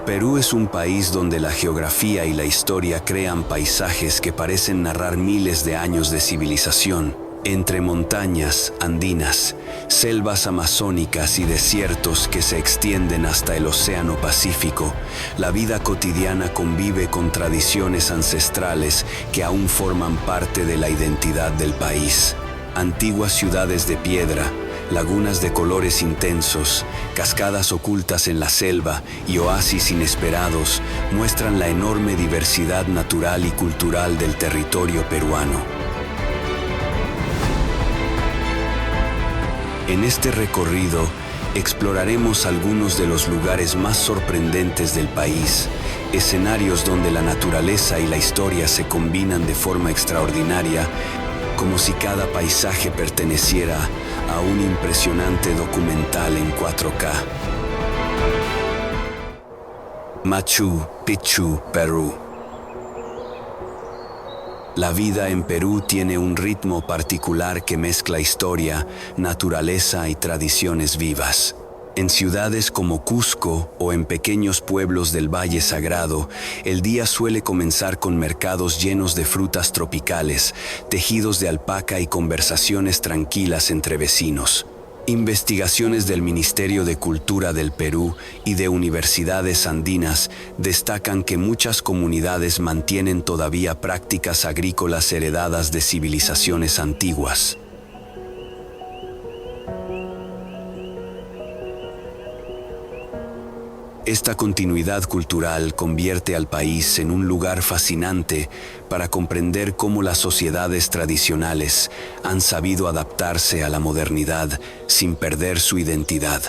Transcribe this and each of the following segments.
Perú es un país donde la geografía y la historia crean paisajes que parecen narrar miles de años de civilización, entre montañas andinas, selvas amazónicas y desiertos que se extienden hasta el Océano Pacífico. La vida cotidiana convive con tradiciones ancestrales que aún forman parte de la identidad del país. Antiguas ciudades de piedra, lagunas de colores intensos, cascadas ocultas en la selva y oasis inesperados muestran la enorme diversidad natural y cultural del territorio peruano. En este recorrido, exploraremos algunos de los lugares más sorprendentes del país, escenarios donde la naturaleza y la historia se combinan de forma extraordinaria, como si cada paisaje perteneciera a un impresionante documental en 4K. Machu Picchu, Perú. La vida en Perú tiene un ritmo particular que mezcla historia, naturaleza y tradiciones vivas. En ciudades como Cusco o en pequeños pueblos del Valle Sagrado, el día suele comenzar con mercados llenos de frutas tropicales, tejidos de alpaca y conversaciones tranquilas entre vecinos. Investigaciones del Ministerio de Cultura del Perú y de universidades andinas destacan que muchas comunidades mantienen todavía prácticas agrícolas heredadas de civilizaciones antiguas. Esta continuidad cultural convierte al país en un lugar fascinante para comprender cómo las sociedades tradicionales han sabido adaptarse a la modernidad sin perder su identidad.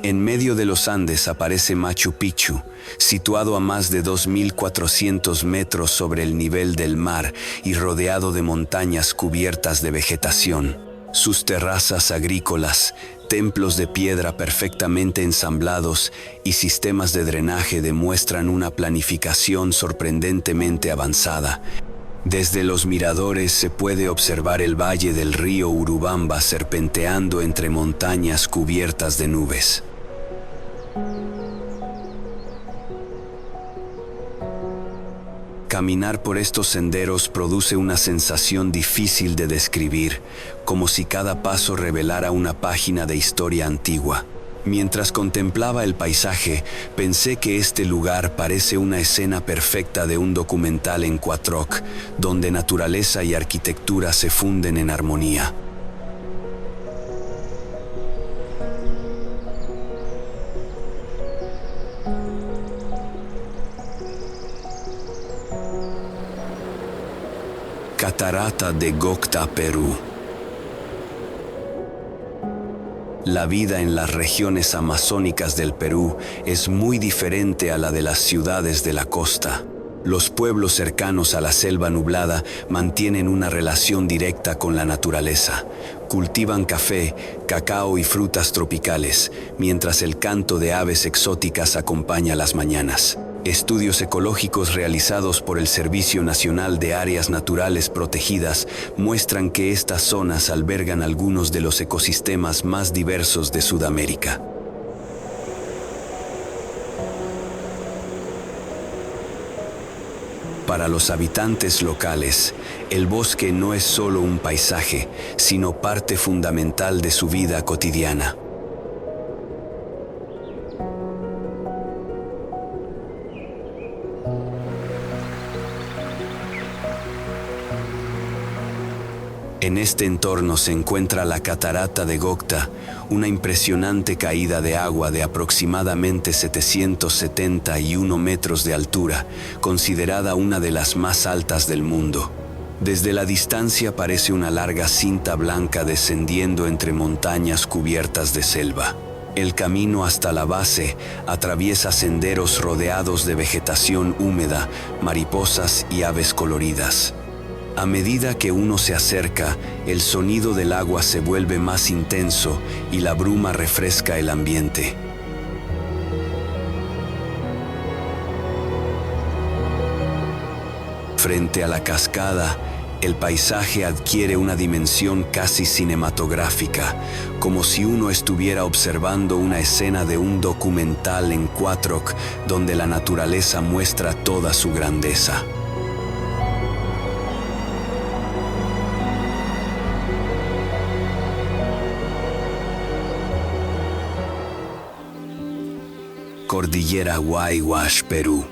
En medio de los Andes aparece Machu Picchu, situado a más de 2.400 metros sobre el nivel del mar y rodeado de montañas cubiertas de vegetación. Sus terrazas agrícolas, templos de piedra perfectamente ensamblados y sistemas de drenaje demuestran una planificación sorprendentemente avanzada. Desde los miradores se puede observar el valle del río Urubamba serpenteando entre montañas cubiertas de nubes. Caminar por estos senderos produce una sensación difícil de describir, como si cada paso revelara una página de historia antigua. Mientras contemplaba el paisaje, pensé que este lugar parece una escena perfecta de un documental en 4K, donde naturaleza y arquitectura se funden en armonía. Catarata de Gocta, Perú. La vida en las regiones amazónicas del Perú es muy diferente a la de las ciudades de la costa. Los pueblos cercanos a la selva nublada mantienen una relación directa con la naturaleza. Cultivan café, cacao y frutas tropicales, mientras el canto de aves exóticas acompaña las mañanas. Estudios ecológicos realizados por el Servicio Nacional de Áreas Naturales Protegidas muestran que estas zonas albergan algunos de los ecosistemas más diversos de Sudamérica. Para los habitantes locales, el bosque no es solo un paisaje, sino parte fundamental de su vida cotidiana. En este entorno se encuentra la Catarata de Gocta, una impresionante caída de agua de aproximadamente 771 metros de altura, considerada una de las más altas del mundo. Desde la distancia parece una larga cinta blanca descendiendo entre montañas cubiertas de selva. El camino hasta la base atraviesa senderos rodeados de vegetación húmeda, mariposas y aves coloridas. A medida que uno se acerca, el sonido del agua se vuelve más intenso y la bruma refresca el ambiente. Frente a la cascada, el paisaje adquiere una dimensión casi cinematográfica, como si uno estuviera observando una escena de un documental en 4K donde la naturaleza muestra toda su grandeza. Cordillera Huayhuash, Perú.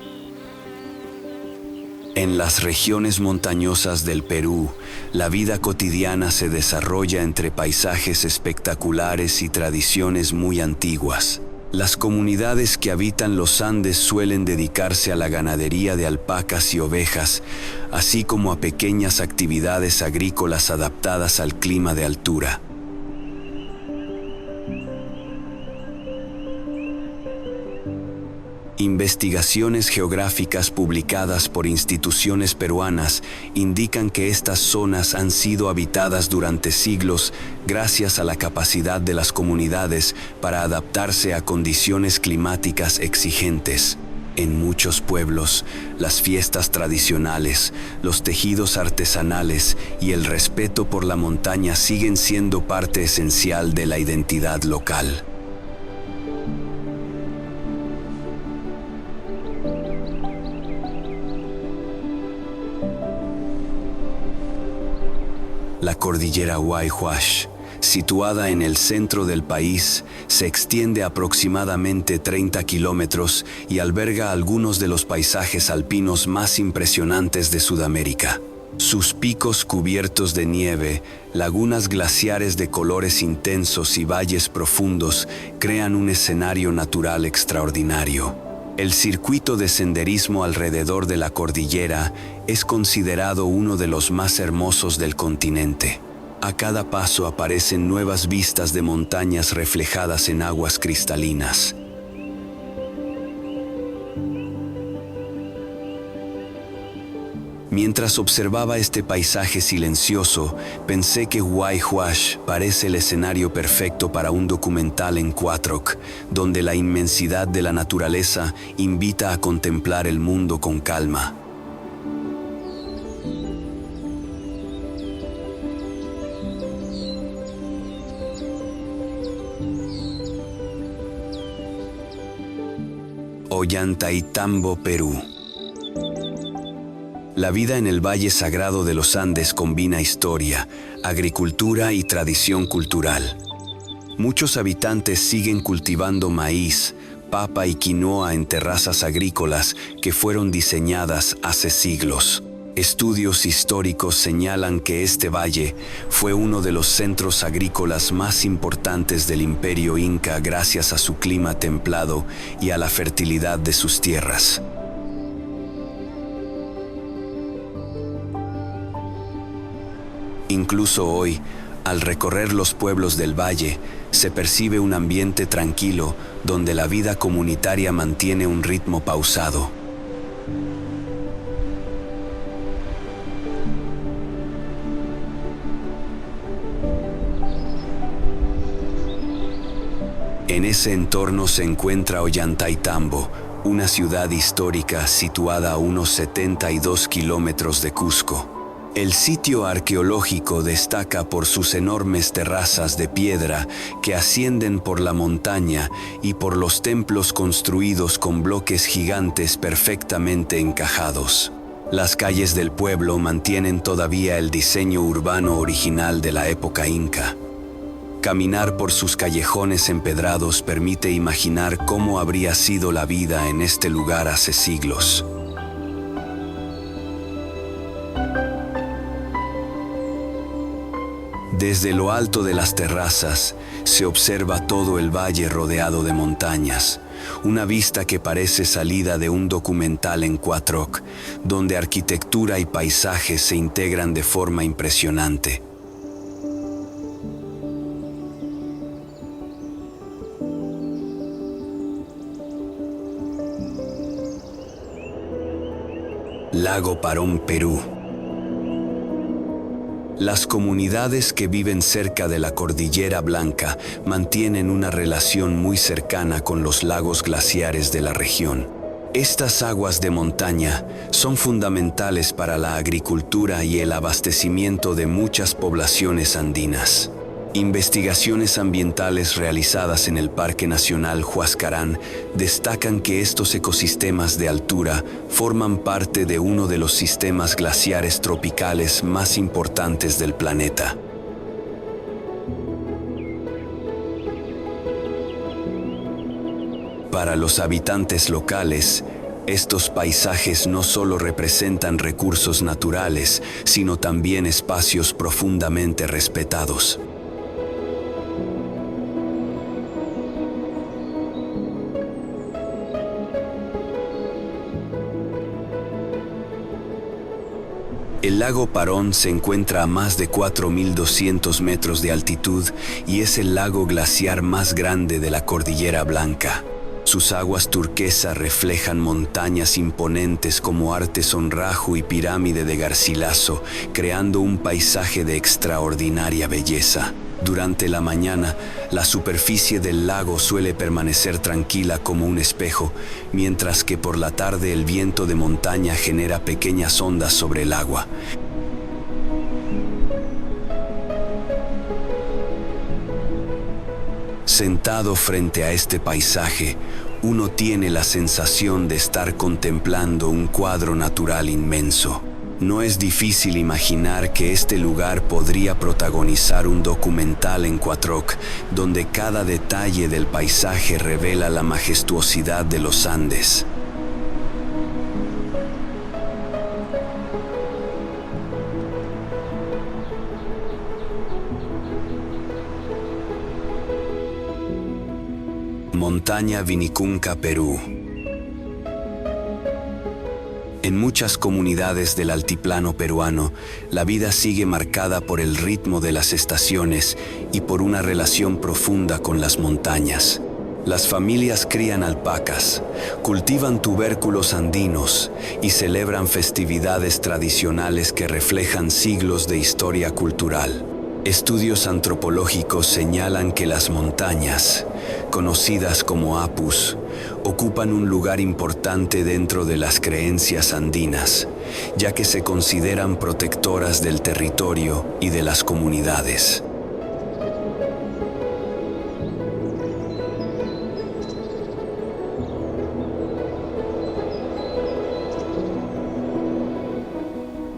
En las regiones montañosas del Perú, la vida cotidiana se desarrolla entre paisajes espectaculares y tradiciones muy antiguas. Las comunidades que habitan los Andes suelen dedicarse a la ganadería de alpacas y ovejas, así como a pequeñas actividades agrícolas adaptadas al clima de altura. Investigaciones geográficas publicadas por instituciones peruanas indican que estas zonas han sido habitadas durante siglos gracias a la capacidad de las comunidades para adaptarse a condiciones climáticas exigentes. En muchos pueblos, las fiestas tradicionales, los tejidos artesanales y el respeto por la montaña siguen siendo parte esencial de la identidad local. La cordillera Huayhuash, situada en el centro del país, se extiende aproximadamente 30 kilómetros y alberga algunos de los paisajes alpinos más impresionantes de Sudamérica. Sus picos cubiertos de nieve, lagunas glaciares de colores intensos y valles profundos crean un escenario natural extraordinario. El circuito de senderismo alrededor de la cordillera es considerado uno de los más hermosos del continente. A cada paso aparecen nuevas vistas de montañas reflejadas en aguas cristalinas. Mientras observaba este paisaje silencioso, pensé que Huayhuash parece el escenario perfecto para un documental en 4K, donde la inmensidad de la naturaleza invita a contemplar el mundo con calma. Ollantaytambo, Perú. La vida en el Valle Sagrado de los Andes combina historia, agricultura y tradición cultural. Muchos habitantes siguen cultivando maíz, papa y quinoa en terrazas agrícolas que fueron diseñadas hace siglos. Estudios históricos señalan que este valle fue uno de los centros agrícolas más importantes del Imperio Inca gracias a su clima templado y a la fertilidad de sus tierras. Incluso hoy, al recorrer los pueblos del valle, se percibe un ambiente tranquilo donde la vida comunitaria mantiene un ritmo pausado. En ese entorno se encuentra Ollantaytambo, una ciudad histórica situada a unos 72 kilómetros de Cusco. El sitio arqueológico destaca por sus enormes terrazas de piedra que ascienden por la montaña y por los templos construidos con bloques gigantes perfectamente encajados. Las calles del pueblo mantienen todavía el diseño urbano original de la época inca. Caminar por sus callejones empedrados permite imaginar cómo habría sido la vida en este lugar hace siglos. Desde lo alto de las terrazas se observa todo el valle rodeado de montañas, una vista que parece salida de un documental en 4K, donde arquitectura y paisajes se integran de forma impresionante. Lago Parón, Perú. Las comunidades que viven cerca de la Cordillera Blanca mantienen una relación muy cercana con los lagos glaciares de la región. Estas aguas de montaña son fundamentales para la agricultura y el abastecimiento de muchas poblaciones andinas. Investigaciones ambientales realizadas en el Parque Nacional Huascarán destacan que estos ecosistemas de altura forman parte de uno de los sistemas glaciares tropicales más importantes del planeta. Para los habitantes locales, estos paisajes no solo representan recursos naturales, sino también espacios profundamente respetados. El lago Parón se encuentra a más de 4.200 metros de altitud y es el lago glaciar más grande de la Cordillera Blanca. Sus aguas turquesa reflejan montañas imponentes como Artesón Raju y Pirámide de Garcilaso, creando un paisaje de extraordinaria belleza. Durante la mañana, la superficie del lago suele permanecer tranquila como un espejo, mientras que por la tarde el viento de montaña genera pequeñas ondas sobre el agua. Sentado frente a este paisaje, uno tiene la sensación de estar contemplando un cuadro natural inmenso. No es difícil imaginar que este lugar podría protagonizar un documental en 4K, donde cada detalle del paisaje revela la majestuosidad de los Andes. Montaña Vinicunca, Perú. En muchas comunidades del altiplano peruano, la vida sigue marcada por el ritmo de las estaciones y por una relación profunda con las montañas. Las familias crían alpacas, cultivan tubérculos andinos y celebran festividades tradicionales que reflejan siglos de historia cultural. Estudios antropológicos señalan que las montañas, conocidas como apus, ocupan un lugar importante dentro de las creencias andinas, ya que se consideran protectoras del territorio y de las comunidades.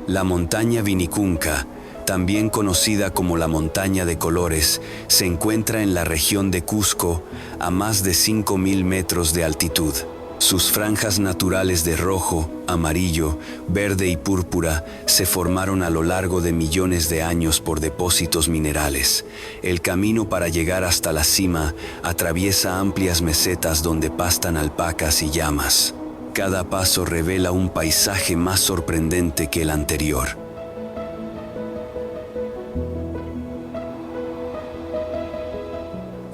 La montaña Vinicunca, también conocida como la Montaña de Colores, se encuentra en la región de Cusco, a más de 5.000 metros de altitud. Sus franjas naturales de rojo, amarillo, verde y púrpura se formaron a lo largo de millones de años por depósitos minerales. El camino para llegar hasta la cima atraviesa amplias mesetas donde pastan alpacas y llamas. Cada paso revela un paisaje más sorprendente que el anterior.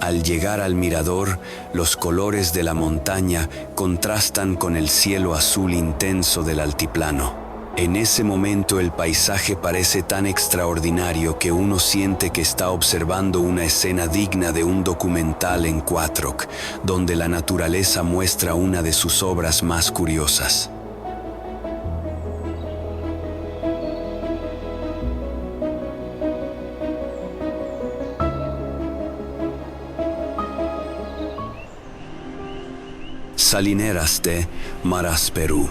Al llegar al mirador, los colores de la montaña contrastan con el cielo azul intenso del altiplano. En ese momento el paisaje parece tan extraordinario que uno siente que está observando una escena digna de un documental en 4K, donde la naturaleza muestra una de sus obras más curiosas. Salineras de Maras, Perú.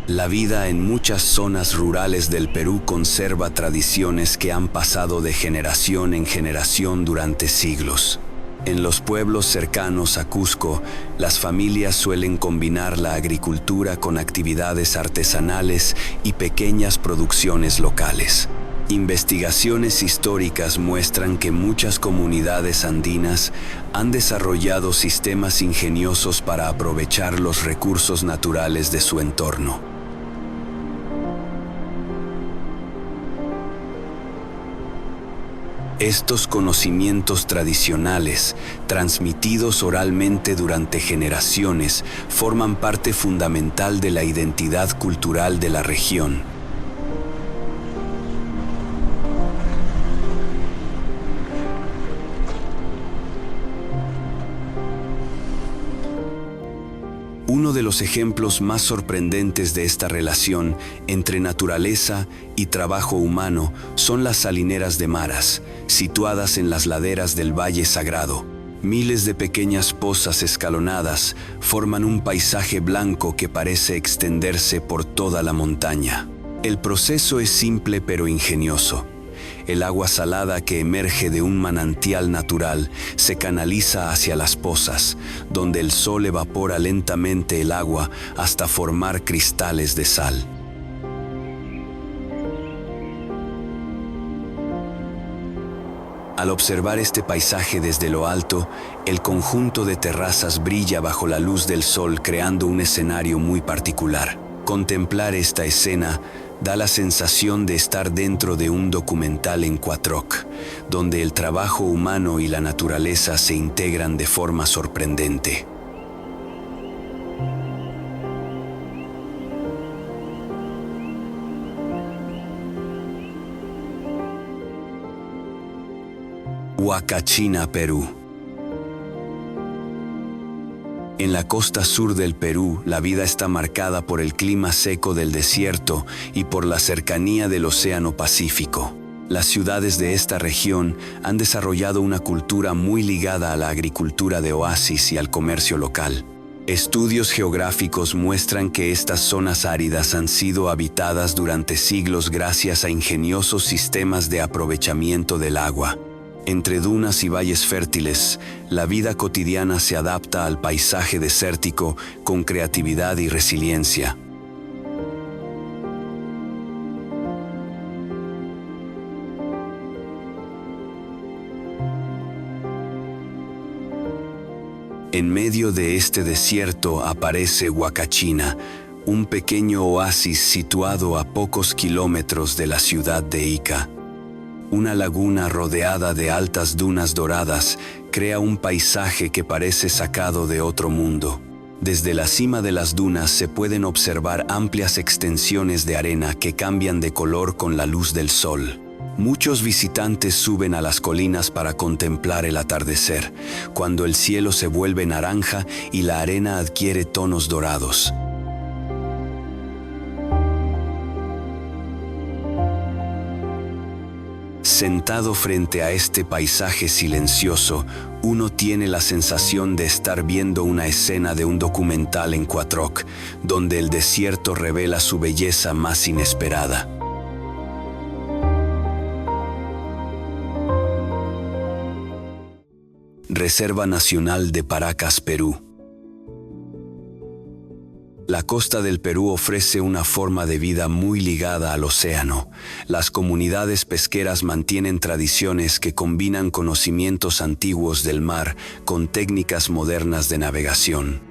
La vida en muchas zonas rurales del Perú conserva tradiciones que han pasado de generación en generación durante siglos. En los pueblos cercanos a Cusco, las familias suelen combinar la agricultura con actividades artesanales y pequeñas producciones locales. Investigaciones históricas muestran que muchas comunidades andinas han desarrollado sistemas ingeniosos para aprovechar los recursos naturales de su entorno. Estos conocimientos tradicionales, transmitidos oralmente durante generaciones, forman parte fundamental de la identidad cultural de la región. Uno de los ejemplos más sorprendentes de esta relación entre naturaleza y trabajo humano son las salineras de Maras, situadas en las laderas del Valle Sagrado. Miles de pequeñas pozas escalonadas forman un paisaje blanco que parece extenderse por toda la montaña. El proceso es simple pero ingenioso. El agua salada que emerge de un manantial natural se canaliza hacia las pozas, donde el sol evapora lentamente el agua hasta formar cristales de sal. Al observar este paisaje desde lo alto, el conjunto de terrazas brilla bajo la luz del sol, creando un escenario muy particular. Contemplar esta escena da la sensación de estar dentro de un documental en Quattroc, donde el trabajo humano y la naturaleza se integran de forma sorprendente. Huacachina, Perú. En la costa sur del Perú, la vida está marcada por el clima seco del desierto y por la cercanía del Océano Pacífico. Las ciudades de esta región han desarrollado una cultura muy ligada a la agricultura de oasis y al comercio local. Estudios geográficos muestran que estas zonas áridas han sido habitadas durante siglos gracias a ingeniosos sistemas de aprovechamiento del agua. Entre dunas y valles fértiles, la vida cotidiana se adapta al paisaje desértico con creatividad y resiliencia. En medio de este desierto aparece Huacachina, un pequeño oasis situado a pocos kilómetros de la ciudad de Ica. Una laguna rodeada de altas dunas doradas crea un paisaje que parece sacado de otro mundo. Desde la cima de las dunas se pueden observar amplias extensiones de arena que cambian de color con la luz del sol. Muchos visitantes suben a las colinas para contemplar el atardecer, cuando el cielo se vuelve naranja y la arena adquiere tonos dorados. Sentado frente a este paisaje silencioso, uno tiene la sensación de estar viendo una escena de un documental en Quattroc, donde el desierto revela su belleza más inesperada. Reserva Nacional de Paracas, Perú. La costa del Perú ofrece una forma de vida muy ligada al océano. Las comunidades pesqueras mantienen tradiciones que combinan conocimientos antiguos del mar con técnicas modernas de navegación.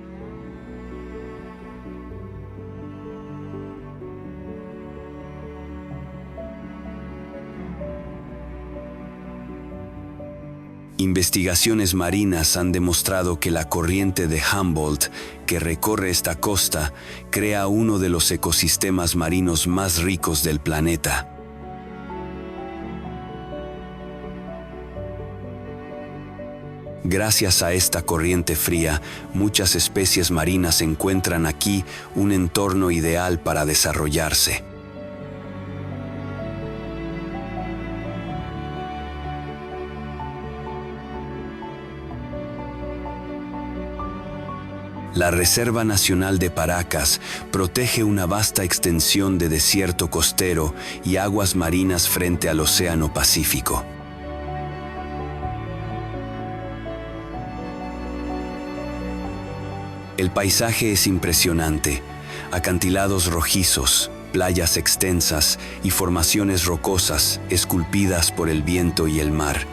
Investigaciones marinas han demostrado que la corriente de Humboldt, que recorre esta costa, crea uno de los ecosistemas marinos más ricos del planeta. Gracias a esta corriente fría, muchas especies marinas encuentran aquí un entorno ideal para desarrollarse. La Reserva Nacional de Paracas protege una vasta extensión de desierto costero y aguas marinas frente al Océano Pacífico. El paisaje es impresionante: acantilados rojizos, playas extensas y formaciones rocosas esculpidas por el viento y el mar.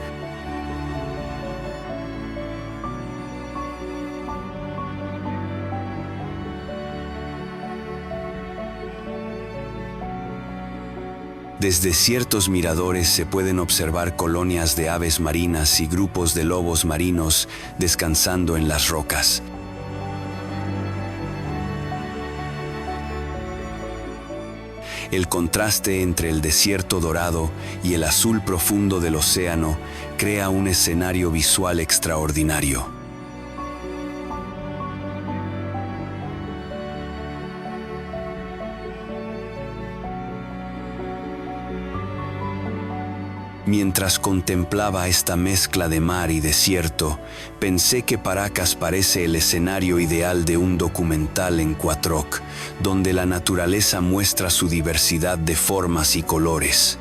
Desde ciertos miradores se pueden observar colonias de aves marinas y grupos de lobos marinos descansando en las rocas. El contraste entre el desierto dorado y el azul profundo del océano crea un escenario visual extraordinario. Mientras contemplaba esta mezcla de mar y desierto, pensé que Paracas parece el escenario ideal de un documental en 4K, donde la naturaleza muestra su diversidad de formas y colores.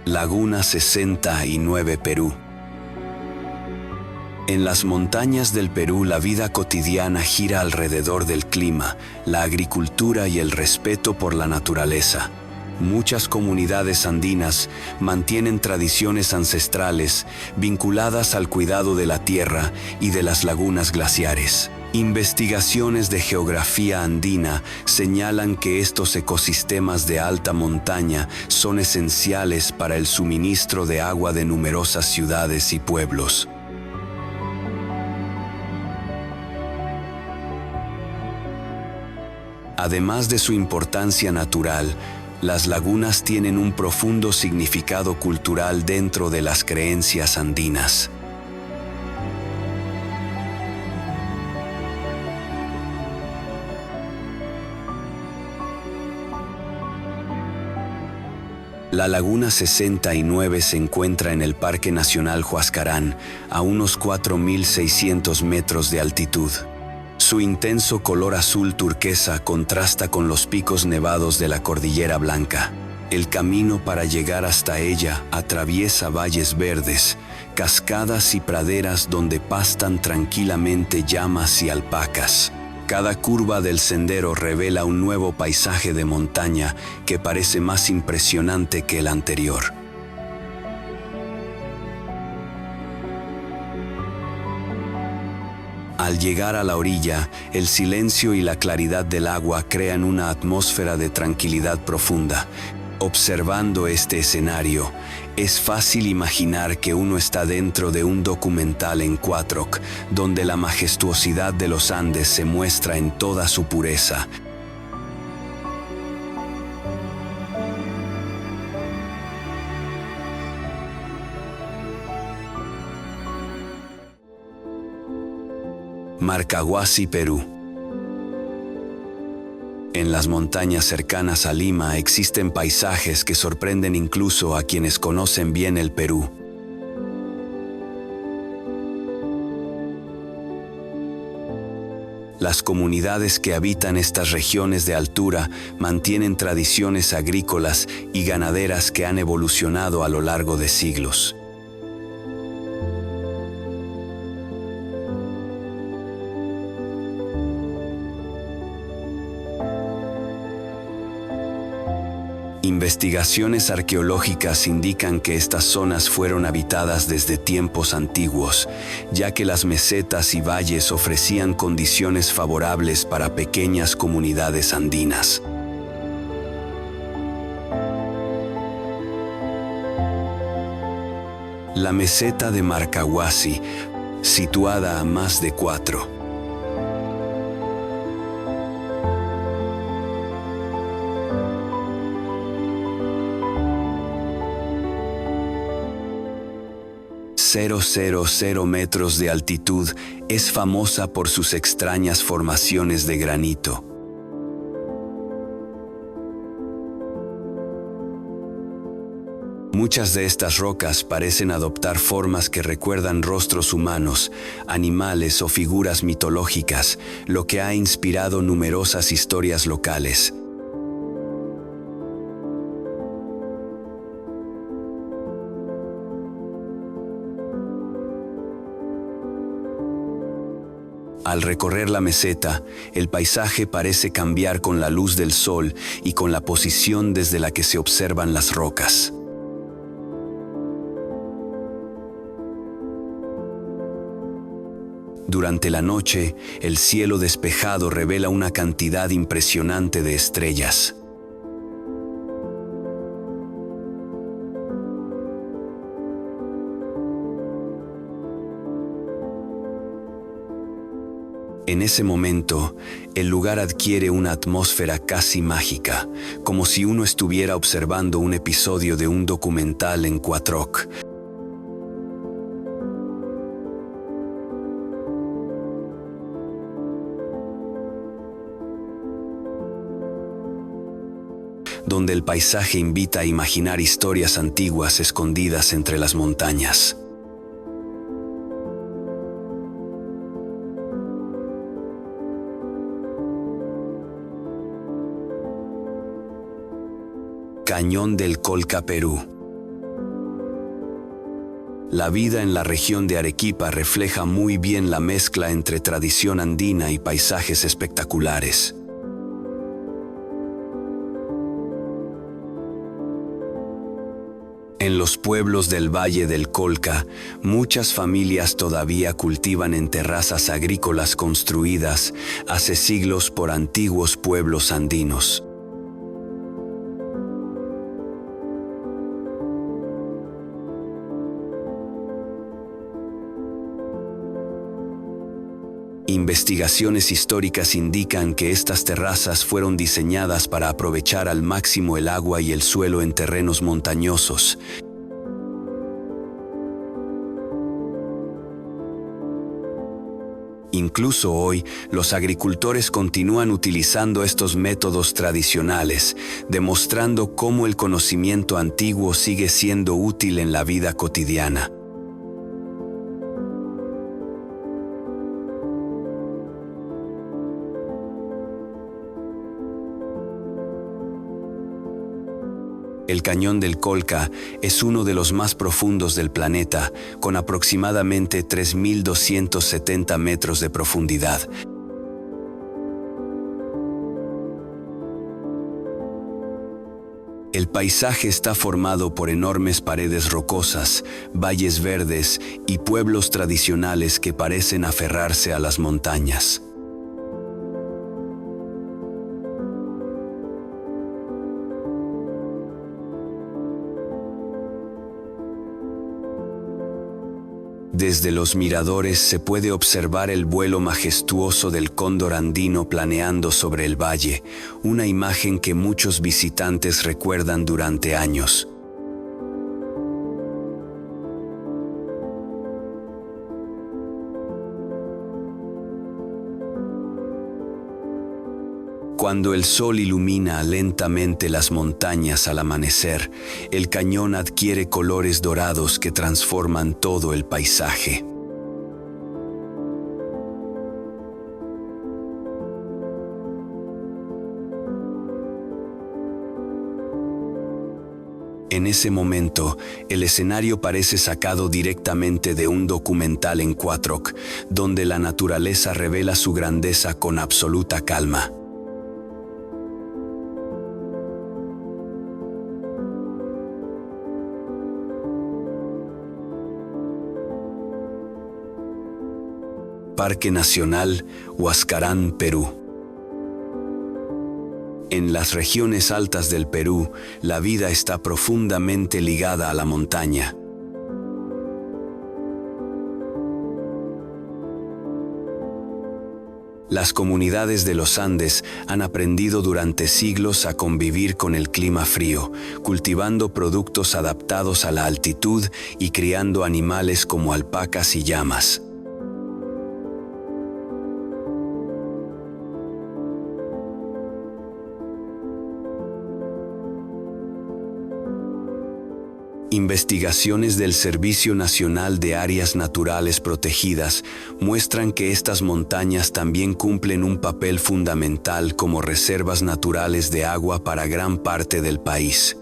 Laguna 69, Perú. En las montañas del Perú, la vida cotidiana gira alrededor del clima, la agricultura y el respeto por la naturaleza. Muchas comunidades andinas mantienen tradiciones ancestrales vinculadas al cuidado de la tierra y de las lagunas glaciares. Investigaciones de geografía andina señalan que estos ecosistemas de alta montaña son esenciales para el suministro de agua de numerosas ciudades y pueblos. Además de su importancia natural, las lagunas tienen un profundo significado cultural dentro de las creencias andinas. La Laguna 69 se encuentra en el Parque Nacional Huascarán, a unos 4.600 metros de altitud. Su intenso color azul turquesa contrasta con los picos nevados de la Cordillera Blanca. El camino para llegar hasta ella atraviesa valles verdes, cascadas y praderas donde pastan tranquilamente llamas y alpacas. Cada curva del sendero revela un nuevo paisaje de montaña que parece más impresionante que el anterior. Al llegar a la orilla, el silencio y la claridad del agua crean una atmósfera de tranquilidad profunda. Observando este escenario, es fácil imaginar que uno está dentro de un documental en 4K, donde la majestuosidad de los Andes se muestra en toda su pureza. Marcahuasi, Perú. En las montañas cercanas a Lima existen paisajes que sorprenden incluso a quienes conocen bien el Perú. Las comunidades que habitan estas regiones de altura mantienen tradiciones agrícolas y ganaderas que han evolucionado a lo largo de siglos. Investigaciones arqueológicas indican que estas zonas fueron habitadas desde tiempos antiguos, ya que las mesetas y valles ofrecían condiciones favorables para pequeñas comunidades andinas. La meseta de Marcahuasi, situada a más de 4,000 metros de altitud, es famosa por sus extrañas formaciones de granito. Muchas de estas rocas parecen adoptar formas que recuerdan rostros humanos, animales o figuras mitológicas, lo que ha inspirado numerosas historias locales. Al recorrer la meseta, el paisaje parece cambiar con la luz del sol y con la posición desde la que se observan las rocas. Durante la noche, el cielo despejado revela una cantidad impresionante de estrellas. En ese momento, el lugar adquiere una atmósfera casi mágica, como si uno estuviera observando un episodio de un documental en 4K. donde el paisaje invita a imaginar historias antiguas escondidas entre las montañas. Cañón del Colca, Perú. La vida en la región de Arequipa refleja muy bien la mezcla entre tradición andina y paisajes espectaculares. En los pueblos del Valle del Colca, muchas familias todavía cultivan en terrazas agrícolas construidas hace siglos por antiguos pueblos andinos. Investigaciones históricas indican que estas terrazas fueron diseñadas para aprovechar al máximo el agua y el suelo en terrenos montañosos. Incluso hoy, los agricultores continúan utilizando estos métodos tradicionales, demostrando cómo el conocimiento antiguo sigue siendo útil en la vida cotidiana. El Cañón del Colca es uno de los más profundos del planeta, con aproximadamente 3.270 metros de profundidad. El paisaje está formado por enormes paredes rocosas, valles verdes y pueblos tradicionales que parecen aferrarse a las montañas. Desde los miradores se puede observar el vuelo majestuoso del cóndor andino planeando sobre el valle, una imagen que muchos visitantes recuerdan durante años. Cuando el sol ilumina lentamente las montañas al amanecer, el cañón adquiere colores dorados que transforman todo el paisaje. En ese momento, el escenario parece sacado directamente de un documental en 4K, donde la naturaleza revela su grandeza con absoluta calma. Parque Nacional Huascarán, Perú. En las regiones altas del Perú, la vida está profundamente ligada a la montaña. Las comunidades de los Andes han aprendido durante siglos a convivir con el clima frío, cultivando productos adaptados a la altitud y criando animales como alpacas y llamas. Investigaciones del Servicio Nacional de Áreas Naturales Protegidas muestran que estas montañas también cumplen un papel fundamental como reservas naturales de agua para gran parte del país.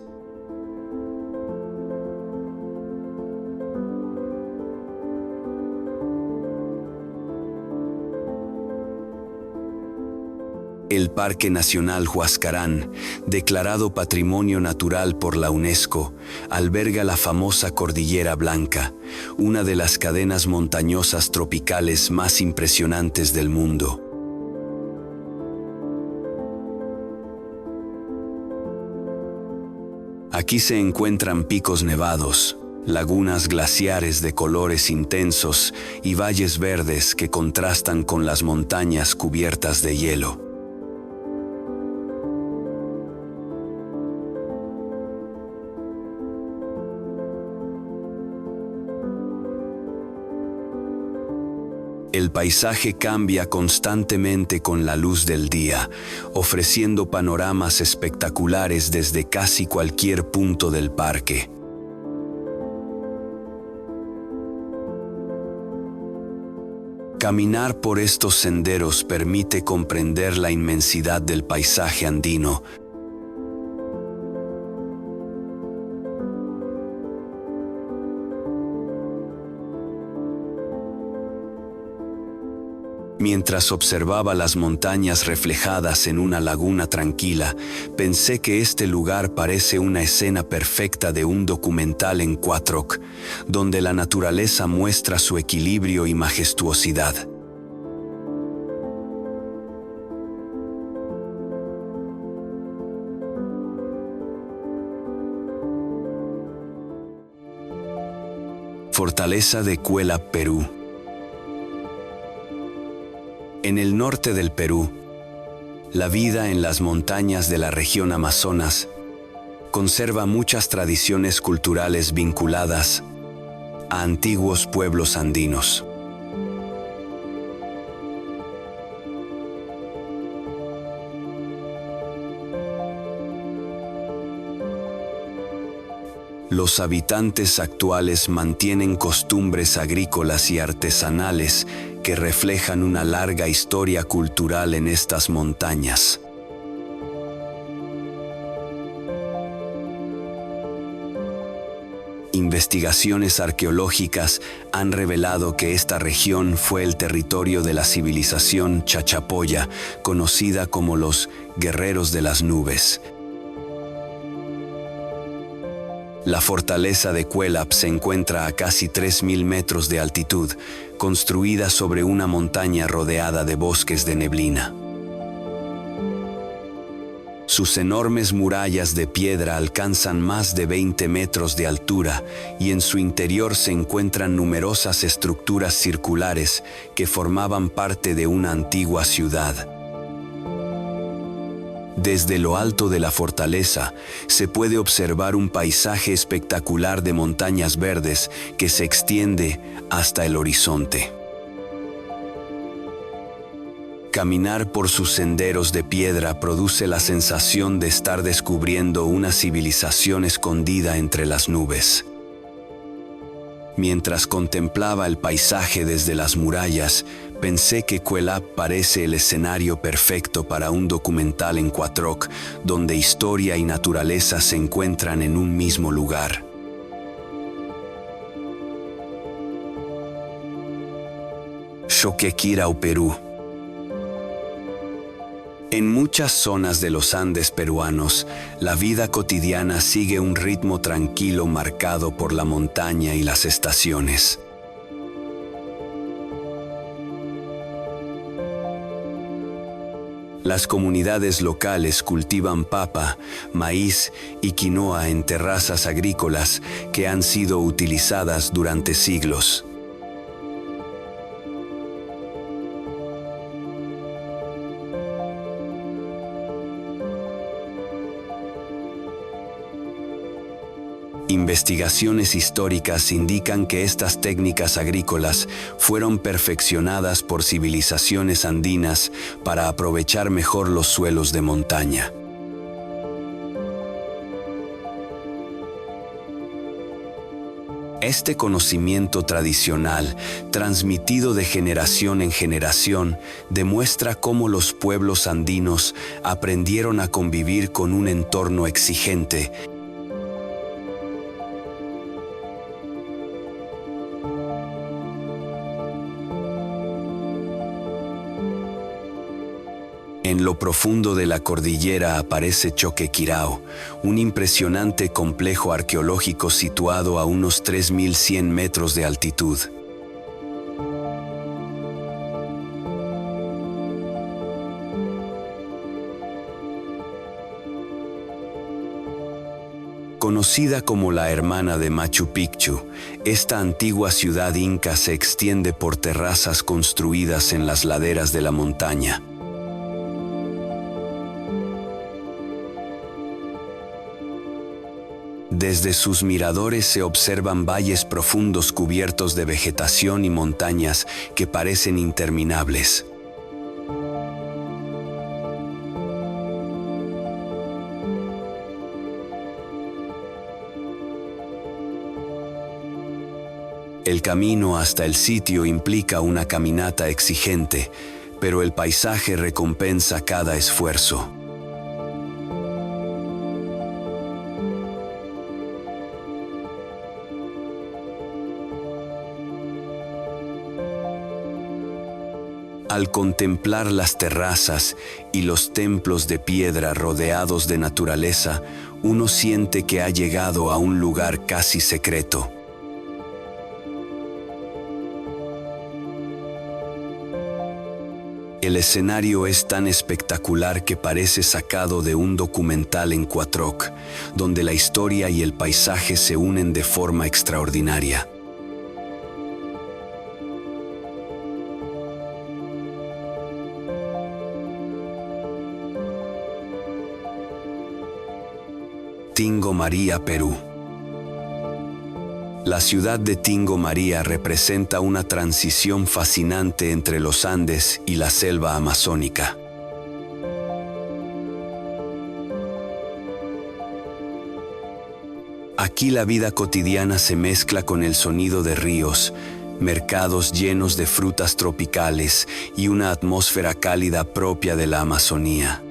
El Parque Nacional Huascarán, declarado Patrimonio Natural por la UNESCO, alberga la famosa Cordillera Blanca, una de las cadenas montañosas tropicales más impresionantes del mundo. Aquí se encuentran picos nevados, lagunas glaciares de colores intensos y valles verdes que contrastan con las montañas cubiertas de hielo. El paisaje cambia constantemente con la luz del día, ofreciendo panoramas espectaculares desde casi cualquier punto del parque. Caminar por estos senderos permite comprender la inmensidad del paisaje andino, Mientras observaba las montañas reflejadas en una laguna tranquila, pensé que este lugar parece una escena perfecta de un documental en 4K, donde la naturaleza muestra su equilibrio y majestuosidad. Fortaleza de Cuela, Perú. En el norte del Perú, la vida en las montañas de la región Amazonas conserva muchas tradiciones culturales vinculadas a antiguos pueblos andinos. Los habitantes actuales mantienen costumbres agrícolas y artesanales que reflejan una larga historia cultural en estas montañas. Investigaciones arqueológicas han revelado que esta región fue el territorio de la civilización Chachapoya, conocida como los Guerreros de las Nubes. La fortaleza de Cuelap se encuentra a casi 3.000 metros de altitud, construida sobre una montaña rodeada de bosques de neblina. Sus enormes murallas de piedra alcanzan más de 20 metros de altura y en su interior se encuentran numerosas estructuras circulares que formaban parte de una antigua ciudad. Desde lo alto de la fortaleza se puede observar un paisaje espectacular de montañas verdes que se extiende hasta el horizonte. Caminar por sus senderos de piedra produce la sensación de estar descubriendo una civilización escondida entre las nubes. Mientras contemplaba el paisaje desde las murallas, pensé que Cuelap parece el escenario perfecto para un documental en 4K, donde historia y naturaleza se encuentran en un mismo lugar. Choquequirao, Perú. En muchas zonas de los Andes peruanos, la vida cotidiana sigue un ritmo tranquilo marcado por la montaña y las estaciones. Las comunidades locales cultivan papa, maíz y quinoa en terrazas agrícolas que han sido utilizadas durante siglos. Investigaciones históricas indican que estas técnicas agrícolas fueron perfeccionadas por civilizaciones andinas para aprovechar mejor los suelos de montaña. Este conocimiento tradicional, transmitido de generación en generación, demuestra cómo los pueblos andinos aprendieron a convivir con un entorno exigente En lo profundo de la cordillera aparece Choquequirao, un impresionante complejo arqueológico situado a unos 3.100 metros de altitud. Conocida como la hermana de Machu Picchu, esta antigua ciudad inca se extiende por terrazas construidas en las laderas de la montaña. Desde sus miradores se observan valles profundos cubiertos de vegetación y montañas que parecen interminables. El camino hasta el sitio implica una caminata exigente, pero el paisaje recompensa cada esfuerzo. Al contemplar las terrazas y los templos de piedra rodeados de naturaleza, uno siente que ha llegado a un lugar casi secreto. El escenario es tan espectacular que parece sacado de un documental en Quattroc, donde la historia y el paisaje se unen de forma extraordinaria. Tingo María, Perú. La ciudad de Tingo María representa una transición fascinante entre los Andes y la selva amazónica. Aquí la vida cotidiana se mezcla con el sonido de ríos, mercados llenos de frutas tropicales y una atmósfera cálida propia de la Amazonía.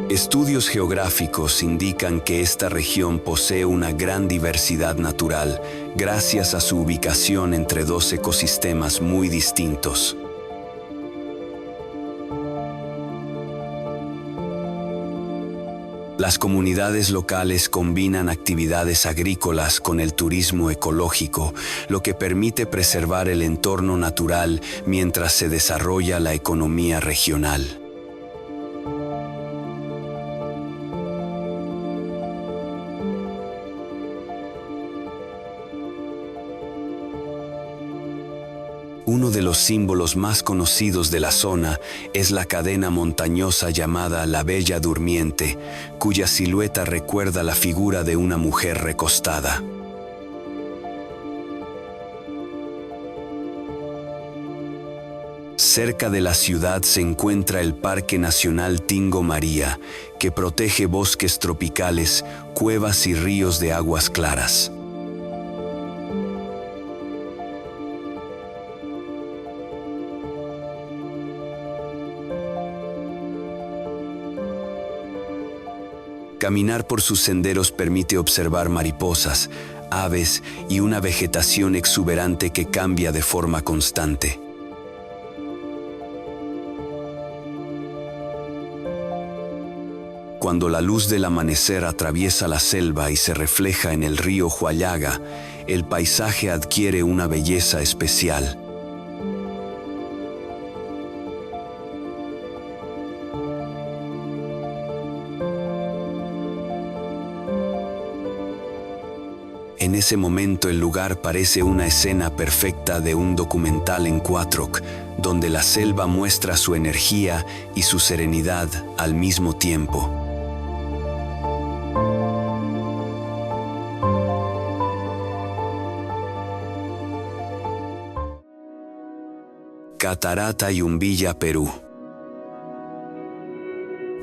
Estudios geográficos indican que esta región posee una gran diversidad natural gracias a su ubicación entre dos ecosistemas muy distintos. Las comunidades locales combinan actividades agrícolas con el turismo ecológico, lo que permite preservar el entorno natural mientras se desarrolla la economía regional. Uno de los símbolos más conocidos de la zona es la cadena montañosa llamada la Bella Durmiente, cuya silueta recuerda la figura de una mujer recostada. Cerca de la ciudad se encuentra el Parque Nacional Tingo María, que protege bosques tropicales, cuevas y ríos de aguas claras. Caminar por sus senderos permite observar mariposas, aves y una vegetación exuberante que cambia de forma constante. Cuando la luz del amanecer atraviesa la selva y se refleja en el río Huallaga, el paisaje adquiere una belleza especial. En ese momento el lugar parece una escena perfecta de un documental en Quattroc, donde la selva muestra su energía y su serenidad al mismo tiempo. Catarata Yumbilla, Perú.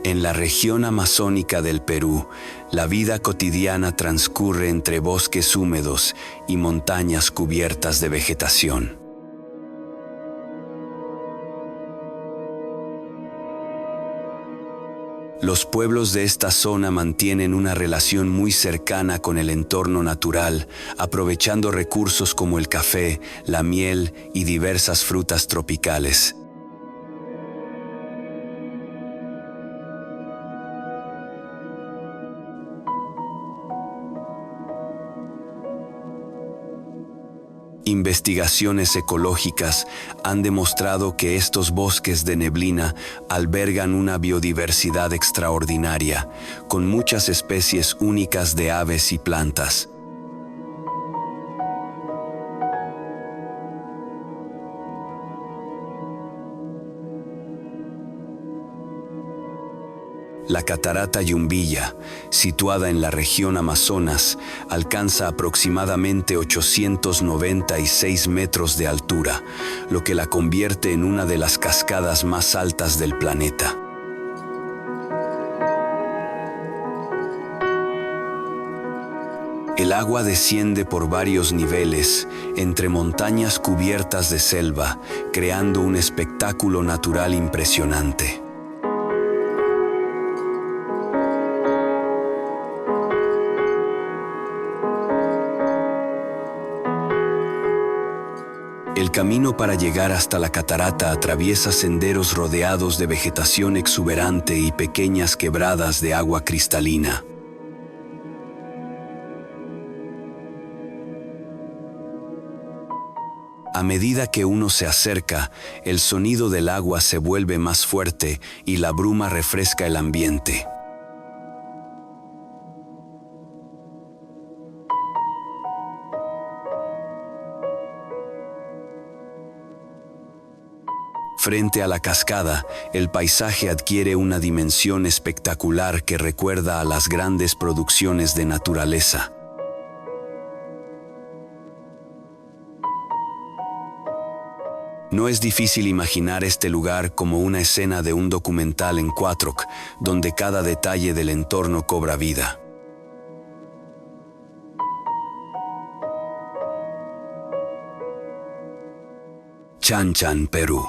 En la región amazónica del Perú, la vida cotidiana transcurre entre bosques húmedos y montañas cubiertas de vegetación. Los pueblos de esta zona mantienen una relación muy cercana con el entorno natural, aprovechando recursos como el café, la miel y diversas frutas tropicales. Investigaciones ecológicas han demostrado que estos bosques de neblina albergan una biodiversidad extraordinaria, con muchas especies únicas de aves y plantas. La catarata Yumbilla, situada en la región Amazonas, alcanza aproximadamente 896 metros de altura, lo que la convierte en una de las cascadas más altas del planeta. El agua desciende por varios niveles, entre montañas cubiertas de selva, creando un espectáculo natural impresionante. El camino para llegar hasta la catarata atraviesa senderos rodeados de vegetación exuberante y pequeñas quebradas de agua cristalina. A medida que uno se acerca, el sonido del agua se vuelve más fuerte y la bruma refresca el ambiente. Frente a la cascada, el paisaje adquiere una dimensión espectacular que recuerda a las grandes producciones de naturaleza. No es difícil imaginar este lugar como una escena de un documental en 4K, donde cada detalle del entorno cobra vida. Chan Chan, Perú.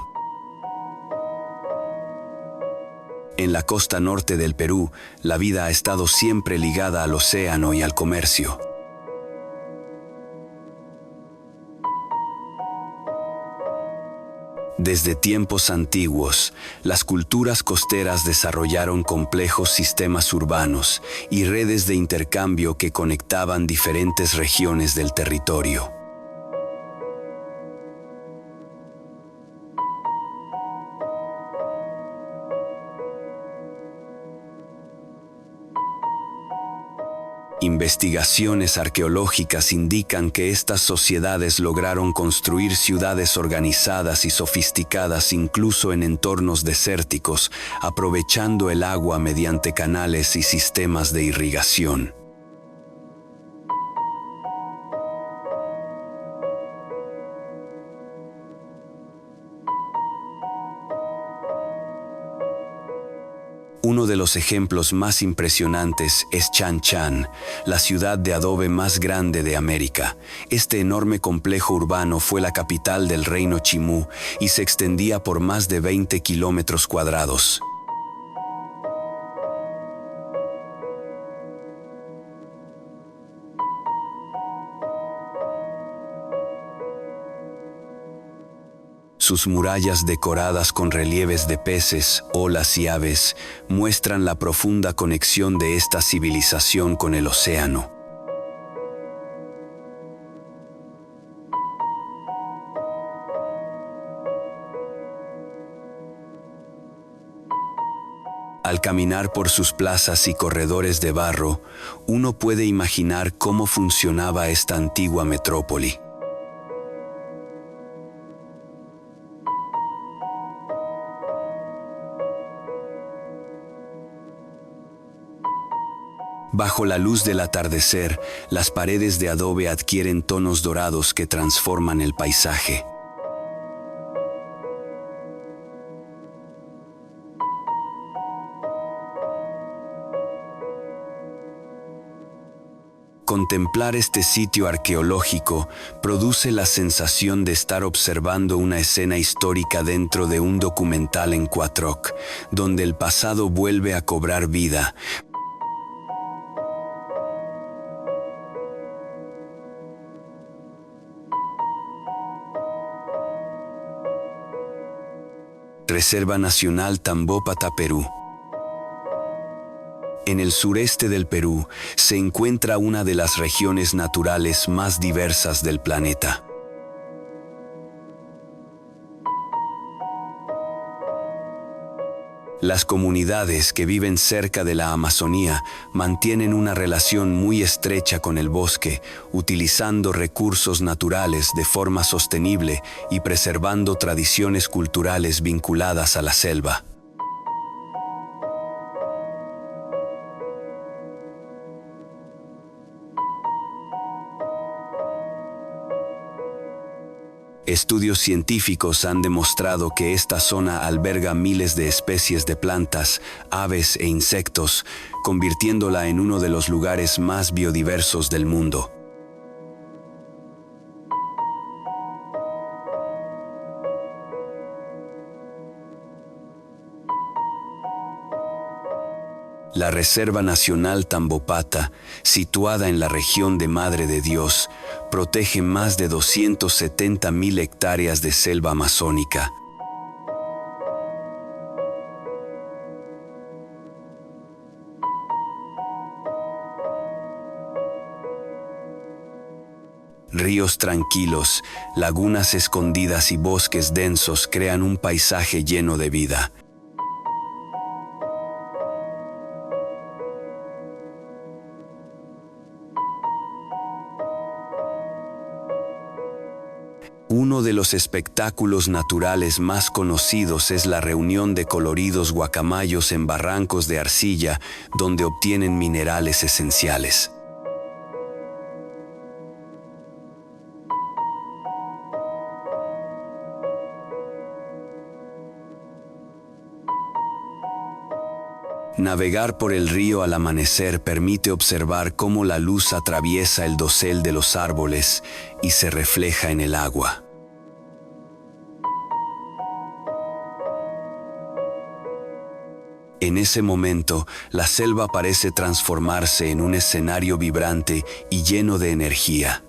En la costa norte del Perú, la vida ha estado siempre ligada al océano y al comercio. Desde tiempos antiguos, las culturas costeras desarrollaron complejos sistemas urbanos y redes de intercambio que conectaban diferentes regiones del territorio. Investigaciones arqueológicas indican que estas sociedades lograron construir ciudades organizadas y sofisticadas incluso en entornos desérticos, aprovechando el agua mediante canales y sistemas de irrigación. Uno de los ejemplos más impresionantes es Chan Chan, la ciudad de adobe más grande de América. Este enorme complejo urbano fue la capital del reino Chimú y se extendía por más de 20 kilómetros cuadrados. Sus murallas decoradas con relieves de peces, olas y aves muestran la profunda conexión de esta civilización con el océano. Al caminar por sus plazas y corredores de barro, uno puede imaginar cómo funcionaba esta antigua metrópoli. Bajo la luz del atardecer, las paredes de adobe adquieren tonos dorados que transforman el paisaje. Contemplar este sitio arqueológico produce la sensación de estar observando una escena histórica dentro de un documental en 4K, donde el pasado vuelve a cobrar vida. Reserva Nacional Tambopata, Perú. En el sureste del Perú se encuentra una de las regiones naturales más diversas del planeta. Las comunidades que viven cerca de la Amazonía mantienen una relación muy estrecha con el bosque, utilizando recursos naturales de forma sostenible y preservando tradiciones culturales vinculadas a la selva. Estudios científicos han demostrado que esta zona alberga miles de especies de plantas, aves e insectos, convirtiéndola en uno de los lugares más biodiversos del mundo. La Reserva Nacional Tambopata, situada en la región de Madre de Dios, protege más de 270.000 hectáreas de selva amazónica. Ríos tranquilos, lagunas escondidas y bosques densos crean un paisaje lleno de vida. Uno de los espectáculos naturales más conocidos es la reunión de coloridos guacamayos en barrancos de arcilla, donde obtienen minerales esenciales. Navegar por el río al amanecer permite observar cómo la luz atraviesa el dosel de los árboles y se refleja en el agua. En ese momento, la selva parece transformarse en un escenario vibrante y lleno de energía.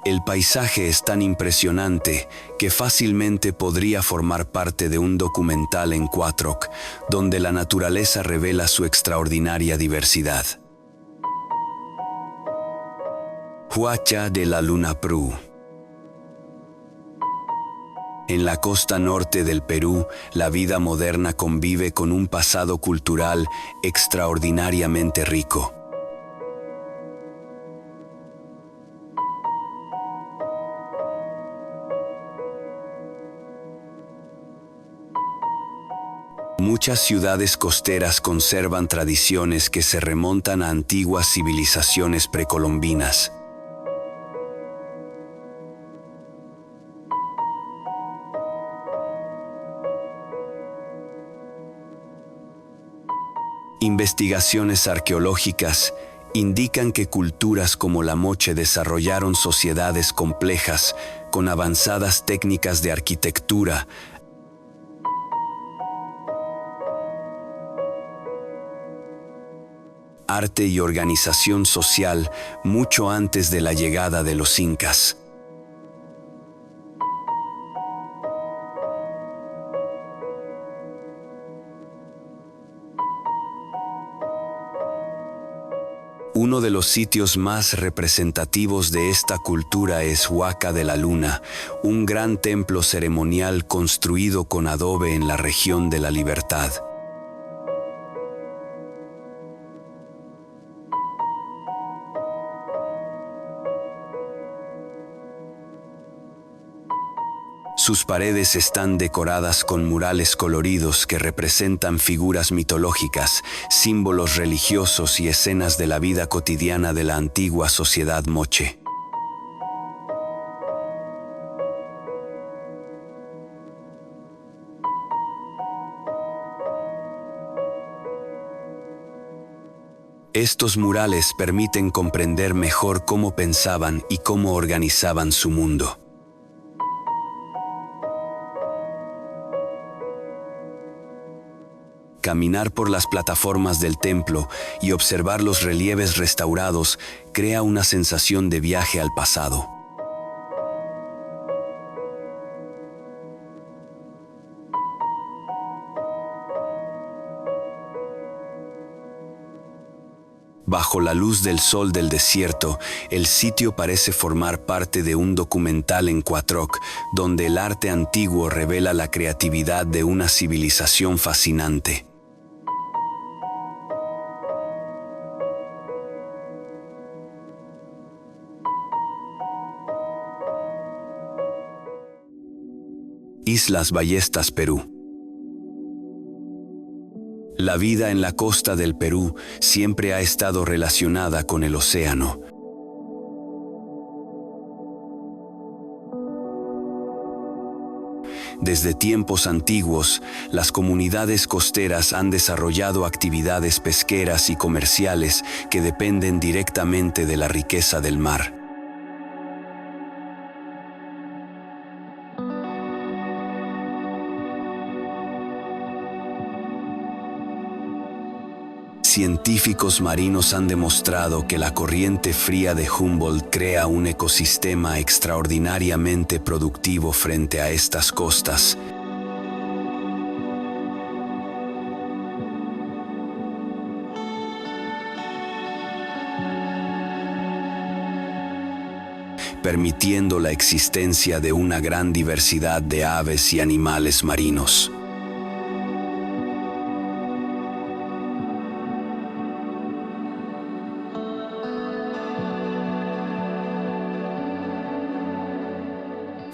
El paisaje es tan impresionante que fácilmente podría formar parte de un documental en 4K, donde la naturaleza revela su extraordinaria diversidad. Huacha de la Luna Prú. En la costa norte del Perú, la vida moderna convive con un pasado cultural extraordinariamente rico. Muchas ciudades costeras conservan tradiciones que se remontan a antiguas civilizaciones precolombinas. Investigaciones arqueológicas indican que culturas como la Moche desarrollaron sociedades complejas con avanzadas técnicas de arquitectura, arte y organización social mucho antes de la llegada de los incas. Uno de los sitios más representativos de esta cultura es Huaca de la Luna, un gran templo ceremonial construido con adobe en la región de La Libertad. Sus paredes están decoradas con murales coloridos que representan figuras mitológicas, símbolos religiosos y escenas de la vida cotidiana de la antigua sociedad moche. Estos murales permiten comprender mejor cómo pensaban y cómo organizaban su mundo. Caminar por las plataformas del templo y observar los relieves restaurados crea una sensación de viaje al pasado. Bajo la luz del sol del desierto, el sitio parece formar parte de un documental en 4K, donde el arte antiguo revela la creatividad de una civilización fascinante. Islas Ballestas, Perú. La vida en la costa del Perú siempre ha estado relacionada con el océano. Desde tiempos antiguos, las comunidades costeras han desarrollado actividades pesqueras y comerciales que dependen directamente de la riqueza del mar. Científicos marinos han demostrado que la corriente fría de Humboldt crea un ecosistema extraordinariamente productivo frente a estas costas, permitiendo la existencia de una gran diversidad de aves y animales marinos.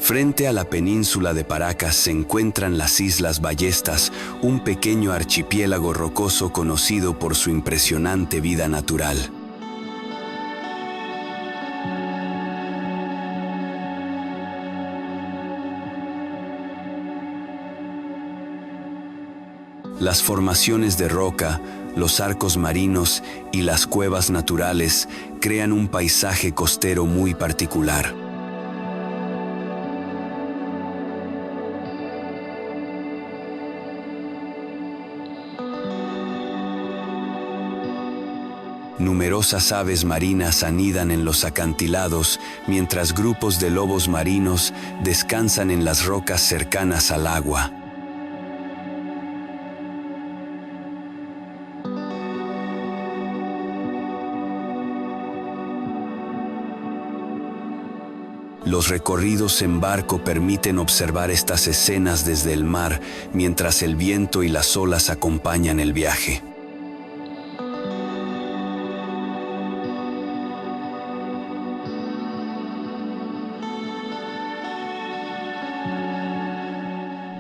Frente a la península de Paracas se encuentran las Islas Ballestas, un pequeño archipiélago rocoso conocido por su impresionante vida natural. Las formaciones de roca, los arcos marinos y las cuevas naturales crean un paisaje costero muy particular. Numerosas aves marinas anidan en los acantilados, mientras grupos de lobos marinos descansan en las rocas cercanas al agua. Los recorridos en barco permiten observar estas escenas desde el mar, mientras el viento y las olas acompañan el viaje.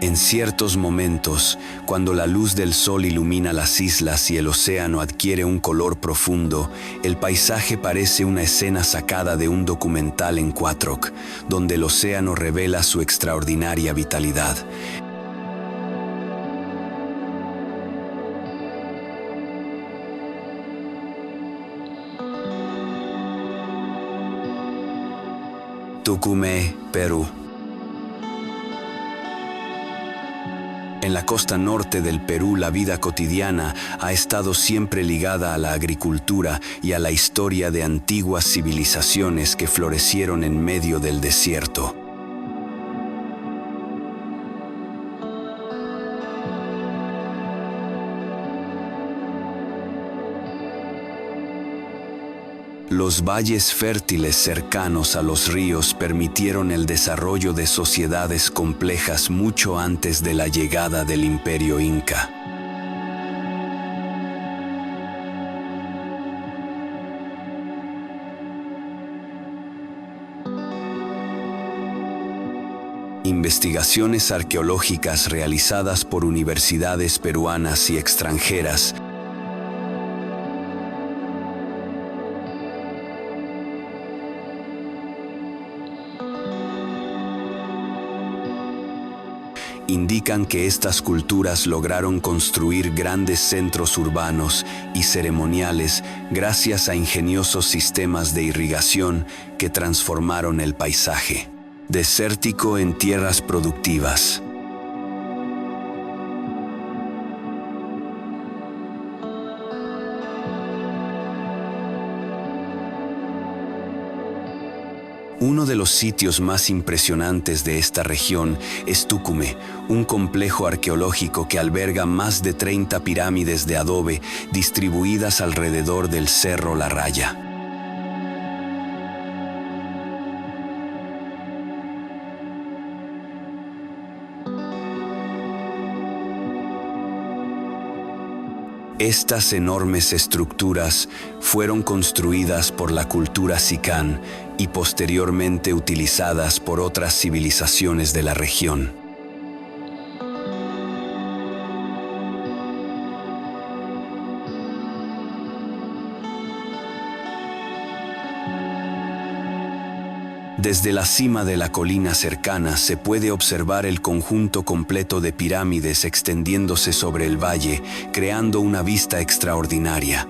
En ciertos momentos, cuando la luz del sol ilumina las islas y el océano adquiere un color profundo, el paisaje parece una escena sacada de un documental en 4K, donde el océano revela su extraordinaria vitalidad. Tucumán, Perú. En la costa norte del Perú, la vida cotidiana ha estado siempre ligada a la agricultura y a la historia de antiguas civilizaciones que florecieron en medio del desierto. Los valles fértiles cercanos a los ríos permitieron el desarrollo de sociedades complejas mucho antes de la llegada del Imperio Inca. Investigaciones arqueológicas realizadas por universidades peruanas y extranjeras indican que estas culturas lograron construir grandes centros urbanos y ceremoniales gracias a ingeniosos sistemas de irrigación que transformaron el paisaje desértico en tierras productivas. Uno de los sitios más impresionantes de esta región es Tucumán, un complejo arqueológico que alberga más de 30 pirámides de adobe distribuidas alrededor del Cerro La Raya. Estas enormes estructuras fueron construidas por la cultura Xicán y posteriormente utilizadas por otras civilizaciones de la región. Desde la cima de la colina cercana se puede observar el conjunto completo de pirámides extendiéndose sobre el valle, creando una vista extraordinaria.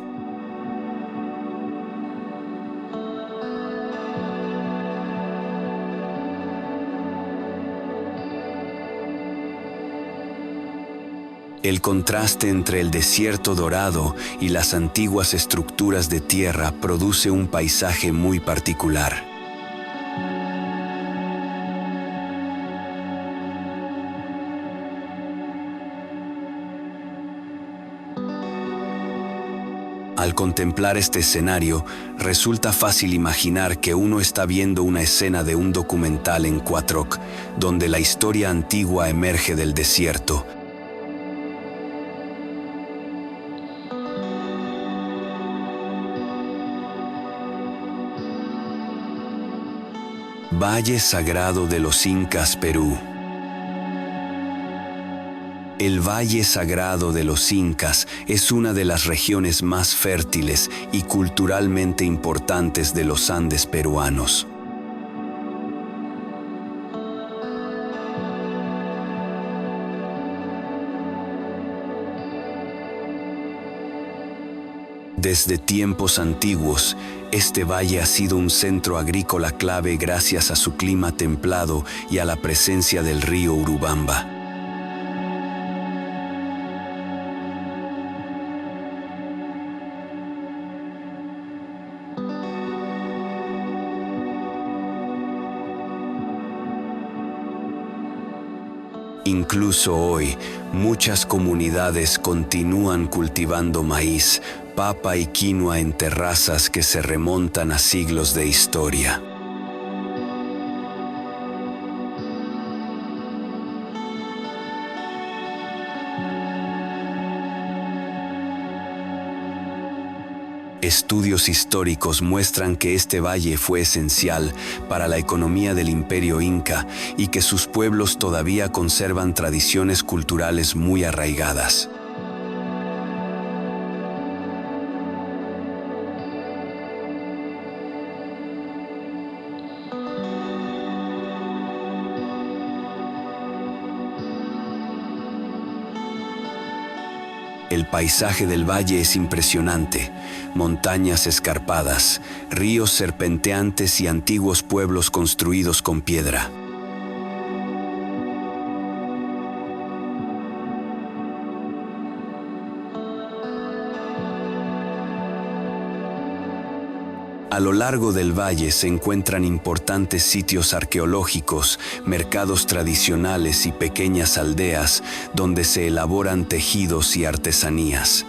El contraste entre el desierto dorado y las antiguas estructuras de tierra produce un paisaje muy particular. Al contemplar este escenario, resulta fácil imaginar que uno está viendo una escena de un documental en 4K, donde la historia antigua emerge del desierto. Valle Sagrado de los Incas, Perú. El Valle Sagrado de los Incas es una de las regiones más fértiles y culturalmente importantes de los Andes peruanos. Desde tiempos antiguos, este valle ha sido un centro agrícola clave gracias a su clima templado y a la presencia del río Urubamba. Incluso hoy, muchas comunidades continúan cultivando maíz, papa y quinoa en terrazas que se remontan a siglos de historia. Estudios históricos muestran que este valle fue esencial para la economía del Imperio Inca y que sus pueblos todavía conservan tradiciones culturales muy arraigadas. El paisaje del valle es impresionante: montañas escarpadas, ríos serpenteantes y antiguos pueblos construidos con piedra. A lo largo del valle se encuentran importantes sitios arqueológicos, mercados tradicionales y pequeñas aldeas donde se elaboran tejidos y artesanías.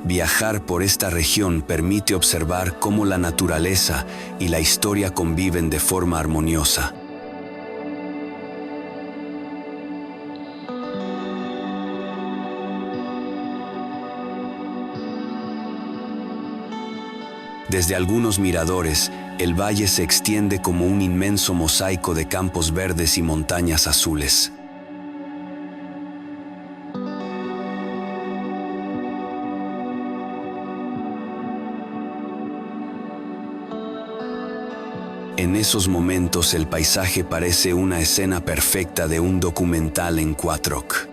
Viajar por esta región permite observar cómo la naturaleza y la historia conviven de forma armoniosa. Desde algunos miradores, el valle se extiende como un inmenso mosaico de campos verdes y montañas azules. En esos momentos el paisaje parece una escena perfecta de un documental en 4K.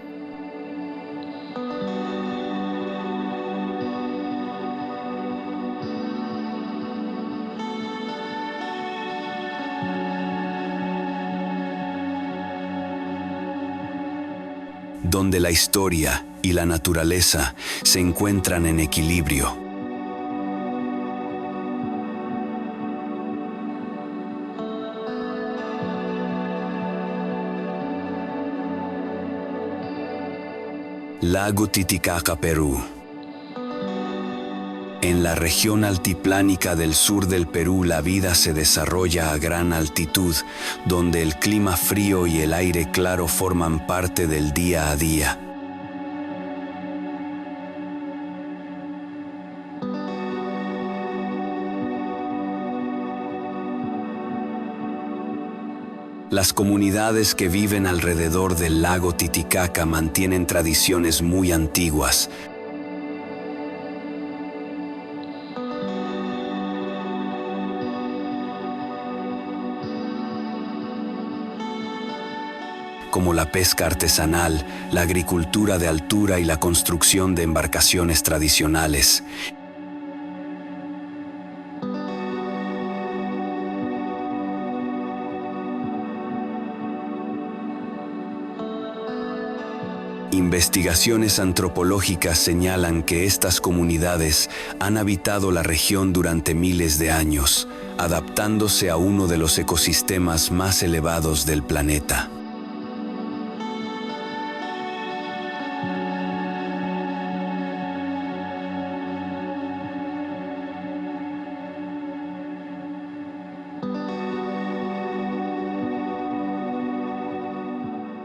Donde la historia y la naturaleza se encuentran en equilibrio. Lago Titicaca, Perú. En la región altiplánica del sur del Perú, la vida se desarrolla a gran altitud, donde el clima frío y el aire claro forman parte del día a día. Las comunidades que viven alrededor del lago Titicaca mantienen tradiciones muy antiguas, como la pesca artesanal, la agricultura de altura y la construcción de embarcaciones tradicionales. Investigaciones antropológicas señalan que estas comunidades han habitado la región durante miles de años, adaptándose a uno de los ecosistemas más elevados del planeta.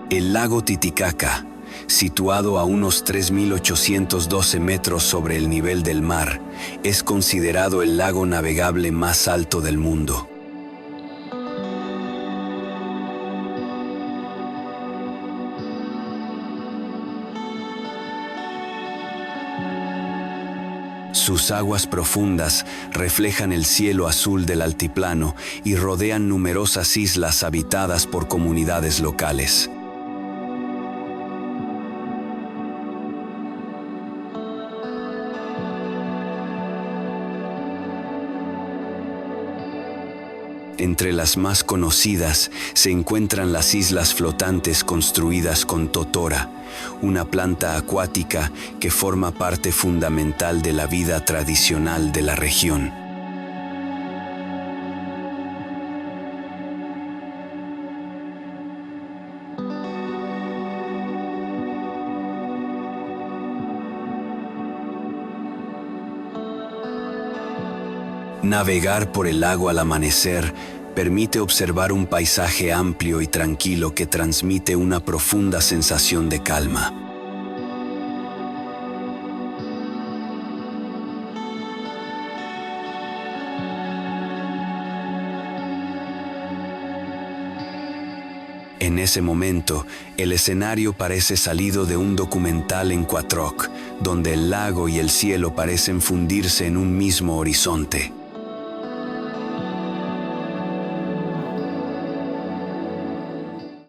El lago Titicaca, situado a unos 3.812 metros sobre el nivel del mar, es considerado el lago navegable más alto del mundo. Sus aguas profundas reflejan el cielo azul del altiplano y rodean numerosas islas habitadas por comunidades locales. Entre las más conocidas se encuentran las islas flotantes construidas con totora, una planta acuática que forma parte fundamental de la vida tradicional de la región. Navegar por el lago al amanecer permite observar un paisaje amplio y tranquilo que transmite una profunda sensación de calma. En ese momento, el escenario parece salido de un documental en Quattroc, donde el lago y el cielo parecen fundirse en un mismo horizonte.